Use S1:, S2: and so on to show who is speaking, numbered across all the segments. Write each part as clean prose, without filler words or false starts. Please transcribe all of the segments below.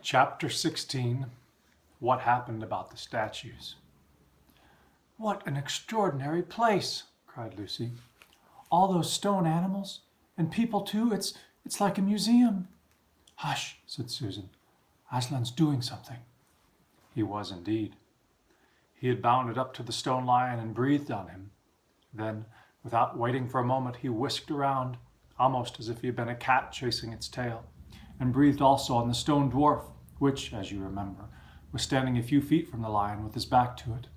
S1: Chapter 16. What happened about the statues?
S2: "What an extraordinary place!" cried Lucy. "All those stone animals, and people too. It's like a museum." "Hush," said Susan. "Aslan's doing something."
S1: He was indeed. He had bounded up to the stone lion and breathed on him. Then, without waiting for a moment, he whisked around, almost as if he had been a cat chasing its tail, and breathed also on the stone dwarf, which, as you remember, was standing a few feet from the lion with his back to it.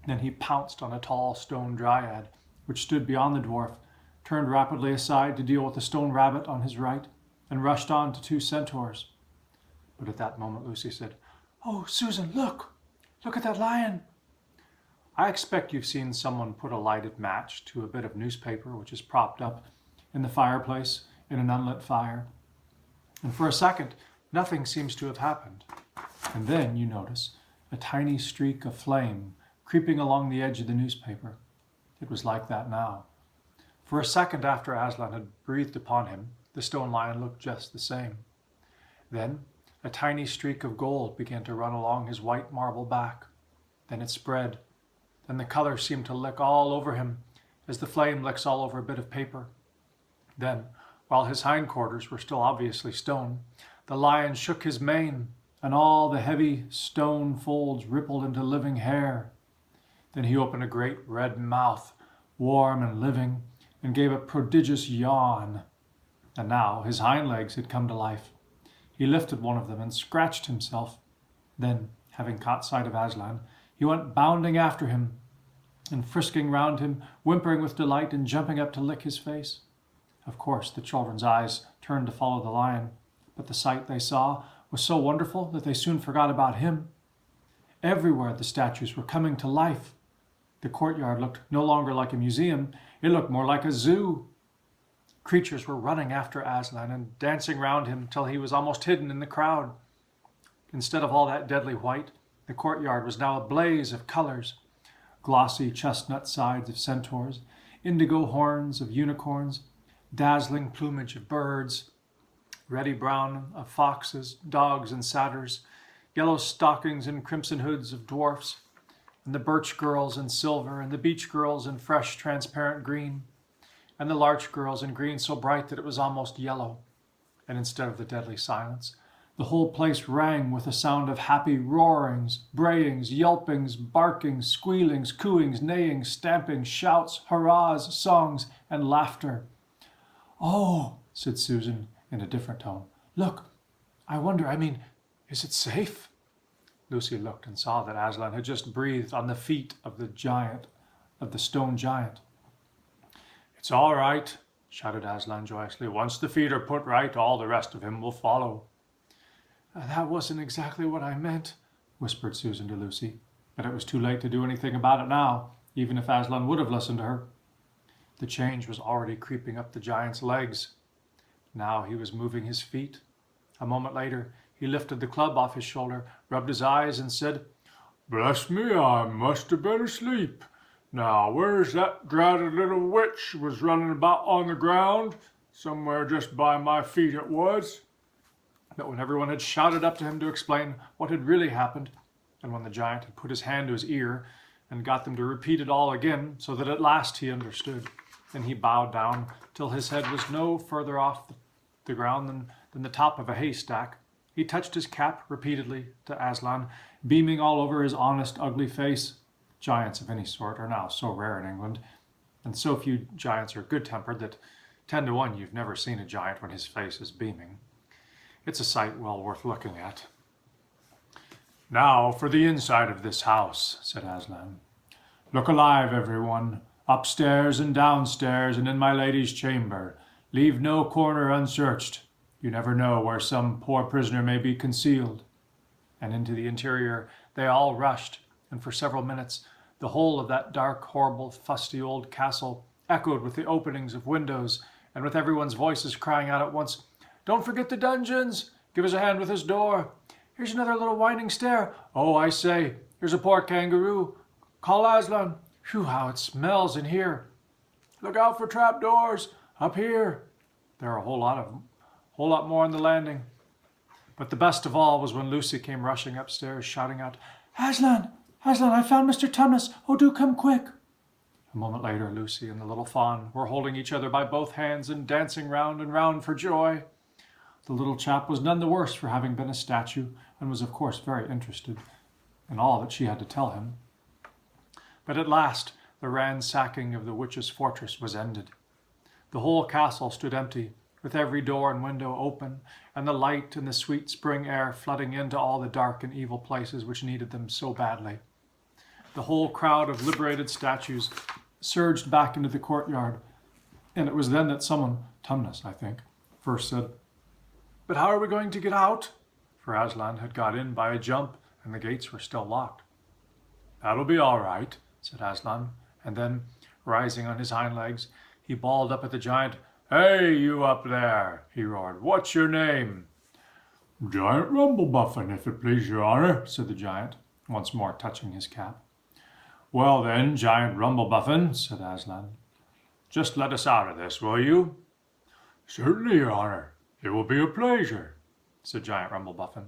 S1: Then he pounced on a tall stone dryad, which stood beyond the dwarf, turned rapidly aside to deal with the stone rabbit on his right, and rushed on to two centaurs. But at that moment Lucy said, "Oh, Susan, look! Look at that lion!" I expect you've seen someone put a lighted match to a bit of newspaper which is propped up in the fireplace in an unlit fire. And for a second, nothing seems to have happened. And then you notice a tiny streak of flame creeping along the edge of the newspaper. It was like that now. For a second after Aslan had breathed upon him, the stone lion looked just the same. Then a tiny streak of gold began to run along his white marble back. Then it spread. Then the color seemed to lick all over him, as the flame licks all over a bit of paper. Then, while his hindquarters were still obviously stone, the lion shook his mane, and all the heavy stone folds rippled into living hair. Then he opened a great red mouth, warm and living, and gave a prodigious yawn. And now his hind legs had come to life. He lifted one of them and scratched himself. Then, having caught sight of Aslan, he went bounding after him, and frisking round him, whimpering with delight and jumping up to lick his face. Of course, the children's eyes turned to follow the lion, but the sight they saw was so wonderful that they soon forgot about him. Everywhere the statues were coming to life. The courtyard looked no longer like a museum, it looked more like a zoo. Creatures were running after Aslan and dancing round him till he was almost hidden in the crowd. Instead of all that deadly white, the courtyard was now a blaze of colors. Glossy chestnut sides of centaurs, indigo horns of unicorns, dazzling plumage of birds, reddy brown of foxes, dogs, and satyrs, yellow stockings and crimson hoods of dwarfs, and the birch girls in silver, and the beech girls in fresh transparent green, and the larch girls in green so bright that it was almost yellow. And instead of the deadly silence, the whole place rang with a sound of happy roarings, brayings, yelpings, barkings, squealings, cooings, neighings, stampings, shouts, hurrahs, songs, and laughter. "Oh," said Susan in a different tone. "Look, is it safe?" Lucy looked and saw that Aslan had just breathed on the feet of the stone giant. "It's all right," shouted Aslan joyously. "Once the feet are put right, all the rest of him will follow." "That wasn't exactly what I meant," whispered Susan to Lucy, but it was too late to do anything about it now, even if Aslan would have listened to her. The change was already creeping up the giant's legs. Now he was moving his feet. A moment later, he lifted the club off his shoulder, rubbed his eyes, and said, "Bless me, I must have been asleep. Now, where's that dratted little witch was running about on the ground? Somewhere just by my feet it was." But when everyone had shouted up to him to explain what had really happened, and when the giant had put his hand to his ear and got them to repeat it all again, so that at last he understood, then he bowed down till his head was no further off the ground than the top of a haystack. He touched his cap repeatedly to Aslan, beaming all over his honest, ugly face. Giants of any sort are now so rare in England, and so few giants are good-tempered that 10 to 1 you've never seen a giant when his face is beaming. It's a sight well worth looking at. "Now for the inside of this house," said Aslan. "Look alive, everyone, upstairs and downstairs and in my lady's chamber. Leave no corner unsearched. You never know where some poor prisoner may be concealed." And into the interior they all rushed, and for several minutes the whole of that dark, horrible, fusty old castle echoed with the openings of windows and with everyone's voices crying out at once, "Don't forget the dungeons! Give us a hand with this door! Here's another little winding stair! Oh, I say, here's a poor kangaroo! Call Aslan! Phew, how it smells in here! Look out for trapdoors! Up here!" There are a whole lot more on the landing. But the best of all was when Lucy came rushing upstairs, shouting out,
S2: Aslan! Aslan, I found Mr. Tumnus! Oh, do come quick!
S1: A moment later, Lucy and the little fawn were holding each other by both hands and dancing round and round for joy. The little chap was none the worse for having been a statue, and was of course very interested in all that she had to tell him. But at last the ransacking of the witch's fortress was ended. The whole castle stood empty, with every door and window open, and the light and the sweet spring air flooding into all the dark and evil places which needed them so badly. The whole crowd of liberated statues surged back into the courtyard, and it was then that someone, Tumnus, I think, first said, "But how are we going to get out?" For Aslan had got in by a jump, and the gates were still locked. "That'll be all right," said Aslan, and then, rising on his hind legs, he bawled up at the giant. "Hey, you up there," he roared. "What's your name?" "Giant Rumblebuffin, if it please your honor," said the giant, once more touching his cap. "Well then, Giant Rumblebuffin," said Aslan, "just let us out of this, will you?" "Certainly, your honor. It will be a pleasure," said Giant Rumblebuffin.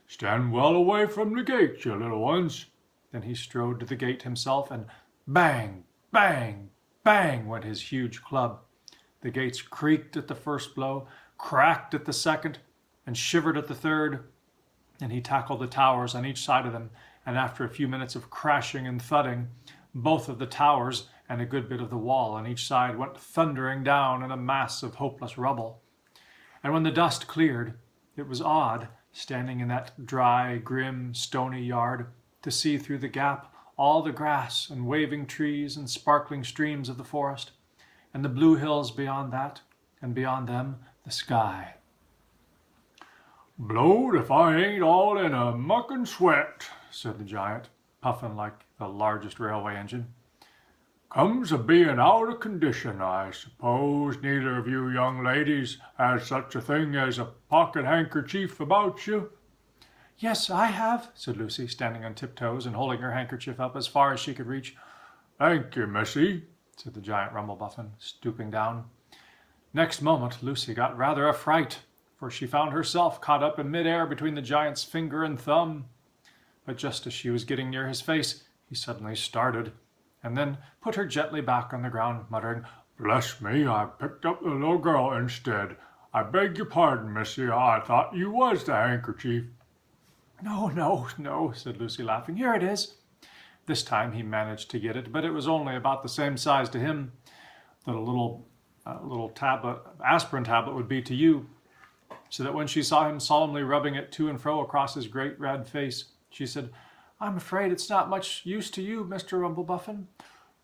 S1: "Stand well away from the gate, you little ones." Then he strode to the gate himself, and bang, bang, bang went his huge club. The gates creaked at the first blow, cracked at the second, and shivered at the third. And he tackled the towers on each side of them, and after a few minutes of crashing and thudding, both of the towers and a good bit of the wall on each side went thundering down in a mass of hopeless rubble. And when the dust cleared, it was odd, standing in that dry, grim, stony yard, to see through the gap all the grass and waving trees and sparkling streams of the forest, and the blue hills beyond that, and beyond them the sky. "Blowed if I ain't all in a mucking sweat," said the giant, puffing like the largest railway engine. "Comes of being out of condition, I suppose. Neither of you young ladies has such a thing as a pocket handkerchief about you?"
S2: "Yes, I have," said
S1: Lucy, standing on tiptoes and holding her handkerchief up as far as she could reach.
S3: "Thank you, missy,"
S1: said the giant Rumblebuffin, stooping down. Next moment Lucy got rather a fright, for she found herself caught up in mid-air between the giant's finger and thumb. But just as she was getting near his face, he suddenly started, and then put her gently back on the ground, muttering,
S3: "Bless me, I picked up the little girl instead. I beg your pardon, missy. I thought you was the handkerchief."
S1: "No, no, no," said Lucy, laughing. "Here it is." This time he managed to get it, but it was only about the same size to him that a little aspirin tablet would be to you, so that when she saw him solemnly rubbing it to and fro across his great red face, she said, "I'm afraid it's not much use to you, Mr. Rumblebuffin."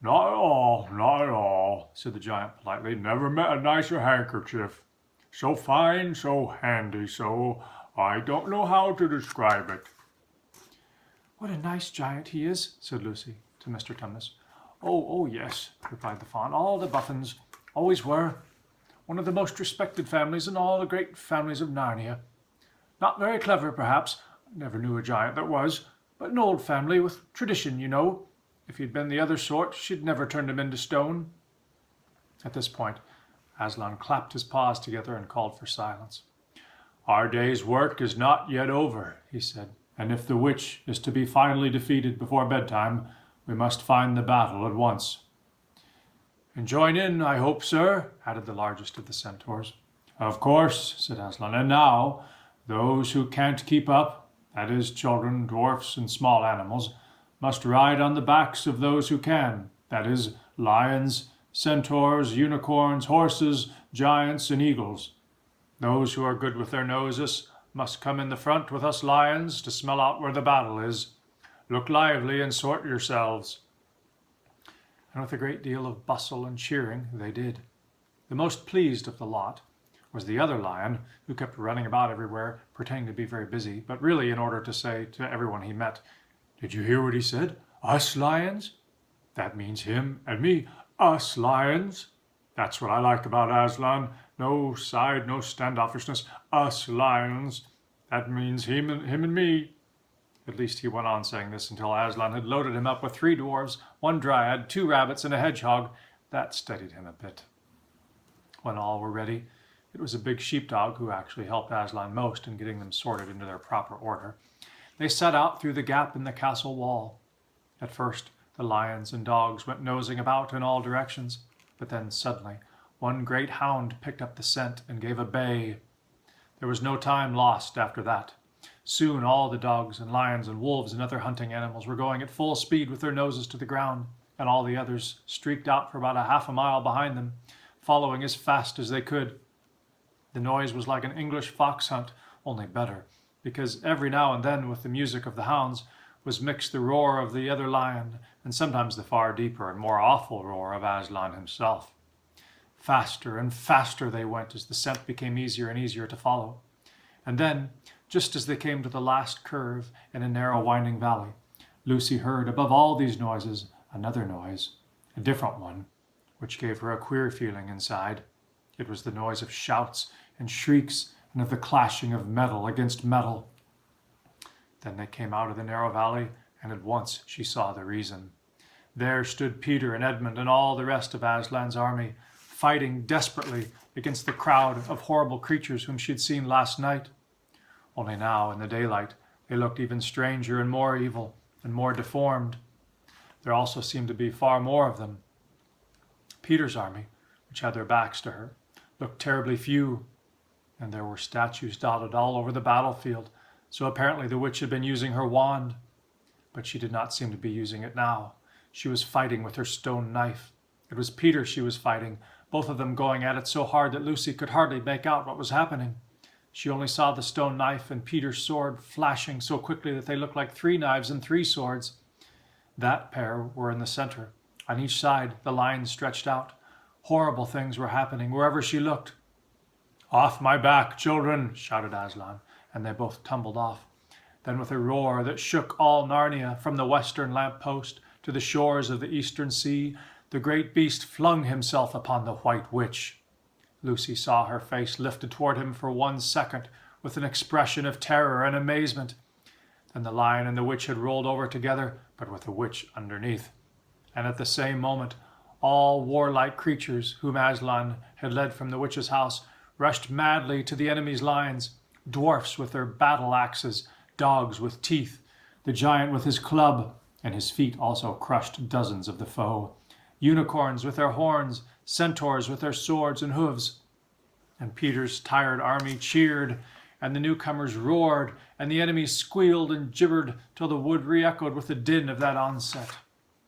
S3: "Not at all, not at all," said the giant politely. "Never met a nicer handkerchief. So fine, so handy, so I don't know how to describe it."
S1: "What a nice giant he is," said Lucy to Mr. Tumnus. Oh, yes," replied the fawn. "All the Buffins always were. One of the most respected families in all the great families of Narnia. Not very clever, perhaps. Never knew a giant that was. But an old family with tradition, you know. If he'd been the other sort, she'd never turned him into stone." At this point, Aslan clapped his paws together and called for silence. "Our day's work is not yet over," he said, "and if the witch is to be finally defeated before bedtime, we must find the battle at once." "And join in, I hope, sir," added the largest of the centaurs. "Of course," said Aslan. "And now, those who can't keep up, that is, children, dwarfs, and small animals, must ride on the backs of those who can, that is, lions, centaurs, unicorns, horses, giants, and eagles. Those who are good with their noses must come in the front with us lions to smell out where the battle is. Look lively and sort yourselves." And with a great deal of bustle and cheering, they did. The most pleased of the lot was the other lion, who kept running about everywhere, pretending to be very busy, but really in order to say to everyone he met, "Did you hear what he said? Us lions? That means him and me. Us lions. That's what I like about Aslan. No side, no standoffishness. Us lions. That means him and me." At least he went on saying this until Aslan had loaded him up with 3 dwarves, 1 dryad, 2 rabbits, and a hedgehog. That steadied him a bit. When all were ready, It was a big sheepdog who actually helped Aslan most in getting them sorted into their proper order. They set out through the gap in the castle wall. At first, the lions and dogs went nosing about in all directions, but then suddenly one great hound picked up the scent and gave a bay. There was no time lost after that. Soon all the dogs and lions and wolves and other hunting animals were going at full speed with their noses to the ground, and all the others streaked out for about a half a mile behind them, following as fast as they could. The noise was like an English fox hunt, only better, because every now and then with the music of the hounds was mixed the roar of the other lion, and sometimes the far deeper and more awful roar of Aslan himself. Faster and faster they went as the scent became easier and easier to follow. And then, just as they came to the last curve in a narrow winding valley, Lucy heard above all these noises another noise, a different one, which gave her a queer feeling inside. It was the noise of shouts and shrieks and of the clashing of metal against metal. Then they came out of the narrow valley, and at once she saw the reason. There stood Peter and Edmund and all the rest of Aslan's army, fighting desperately against the crowd of horrible creatures whom she had seen last night. Only now, in the daylight, they looked even stranger and more evil and more deformed. There also seemed to be far more of them. Peter's army, which had their backs to her, looked terribly few, and there were statues dotted all over the battlefield, so apparently the witch had been using her wand. But she did not seem to be using it now. She was fighting with her stone knife. It was Peter she was fighting, both of them going at it so hard that Lucy could hardly make out what was happening. She only saw the stone knife and Peter's sword flashing so quickly that they looked like 3 knives and 3 swords. That pair were in the center. On each side, the lines stretched out. Horrible things were happening wherever she looked. "Off my back, children!" shouted Aslan, and they both tumbled off. Then with a roar that shook all Narnia, from the western lamp-post to the shores of the eastern sea, the great beast flung himself upon the White Witch. Lucy saw her face lifted toward him for 1 second with an expression of terror and amazement. Then the lion and the witch had rolled over together, but with the witch underneath. And at the same moment, all warlike creatures whom Aslan had led from the witch's house rushed madly to the enemy's lines, dwarfs with their battle axes, dogs with teeth, the giant with his club, and his feet also crushed dozens of the foe, unicorns with their horns, centaurs with their swords and hooves. And Peter's tired army cheered, and the newcomers roared, and the enemies squealed and gibbered till the wood re-echoed with the din of that onset.